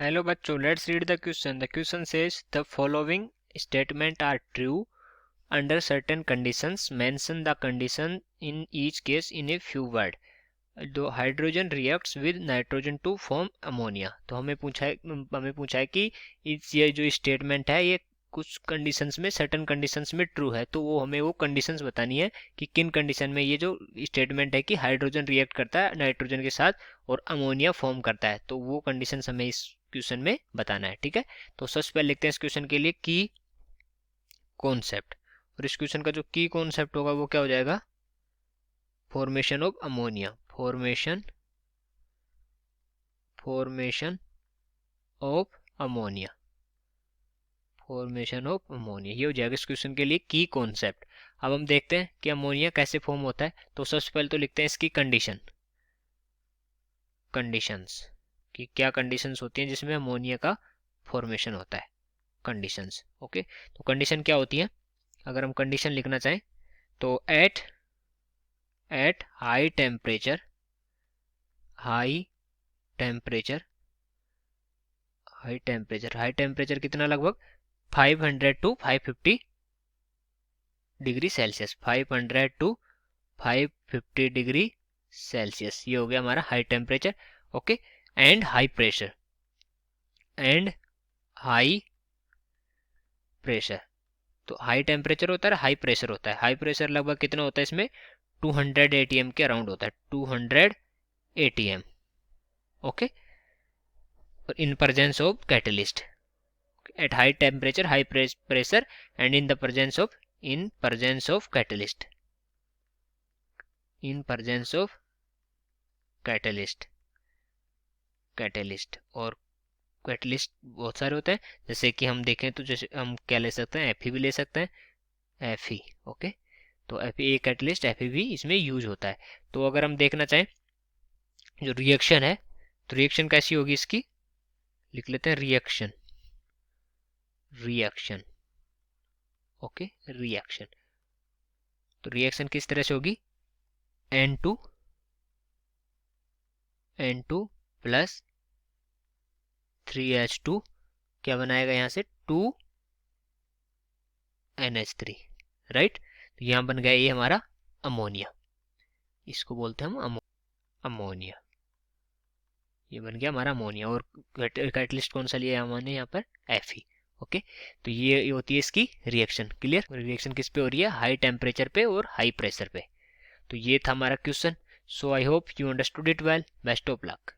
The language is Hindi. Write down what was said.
Hello बच्चों, let's read the question. The question says the following statement are true under certain conditions. Mention the condition in each case in a few words. दो hydrogen reacts with nitrogen to form ammonia. तो हमें पूछा है कि ये जो स्टेटमेंट है ये कुछ कंडीशंस में, सर्टेन कंडीशंस में ट्रू है, तो वो हमें वो कंडीशंस बतानी है कि किन कंडीशन में ये जो स्टेटमेंट है कि हाइड्रोजन रिएक्ट करता है नाइट्रोजन के साथ और अमोनिया फॉर्म करता है, तो वो कंडीशंस हमें इस क्वेश्चन में बताना है। ठीक है, तो सबसे पहले लिखते हैं इस क्वेश्चन के लिए की कॉन्सेप्ट, और इस क्वेश्चन का जो की कॉन्सेप्ट होगा वो क्या हो जाएगा, formation of ammonia, formation of ammonia, formation of ammonia, ये हो जाएगा इस क्वेश्चन के लिए की कॉन्सेप्ट। अब हम देखते हैं कि अमोनिया कैसे फॉर्म होता है। तो सबसे पहले तो लिखते हैं इसकी कंडीशंस कि क्या कंडीशंस होती हैं जिसमें अमोनिया का फॉर्मेशन होता है, कंडीशंस। ओके, तो कंडीशन क्या होती है, अगर हम कंडीशन लिखना चाहें तो एट हाई टेम्परेचर कितना, लगभग 500 to 550 degree Celsius, 500 to 550 degree Celsius, ये हो गया हमारा high temperature. Okay, and high pressure, तो हाई टेम्परेचर होता है, हाई प्रेशर होता है। हाई प्रेशर लगभग कितना होता है इसमें, 200 ATM के अराउंड होता है, 200 ATM। ओके, और in presence of catalyst at high temperature, high pressure and in presence of catalyst, और कैटलिस्ट बहुत सारे होते हैं, जैसे कि हम देखें तो जैसे हम क्या ले सकते हैं, Fe भी ले सकते हैं, Fe। ओके, तो Fe कैटलिस्ट, Fe भी इसमें यूज होता है। तो अगर हम देखना चाहें जो रिएक्शन है, तो रिएक्शन कैसी होगी इसकी, लिख लेते हैं रिएक्शन। ओके, रिएक्शन, तो रिएक्शन किस तरह से होगी, N2 प्लस 3H2 क्या बनाएगा यहाँ से, 2NH3, राइट। तो यहाँ बन गया ये हमारा अमोनिया, इसको बोलते हैं हम अमोनिया, ये बन गया हमारा अमोनिया। और कैटलिस्ट कौन सा लिया हमने यहाँ पर, Fe। ओके, तो ये होती है इसकी रिएक्शन। क्लियर, रिएक्शन किस पे हो रही है, हाई टेम्परेचर पे और हाई प्रेशर पे। तो ये था हमारा question. So I hope you understood it well. Best of luck.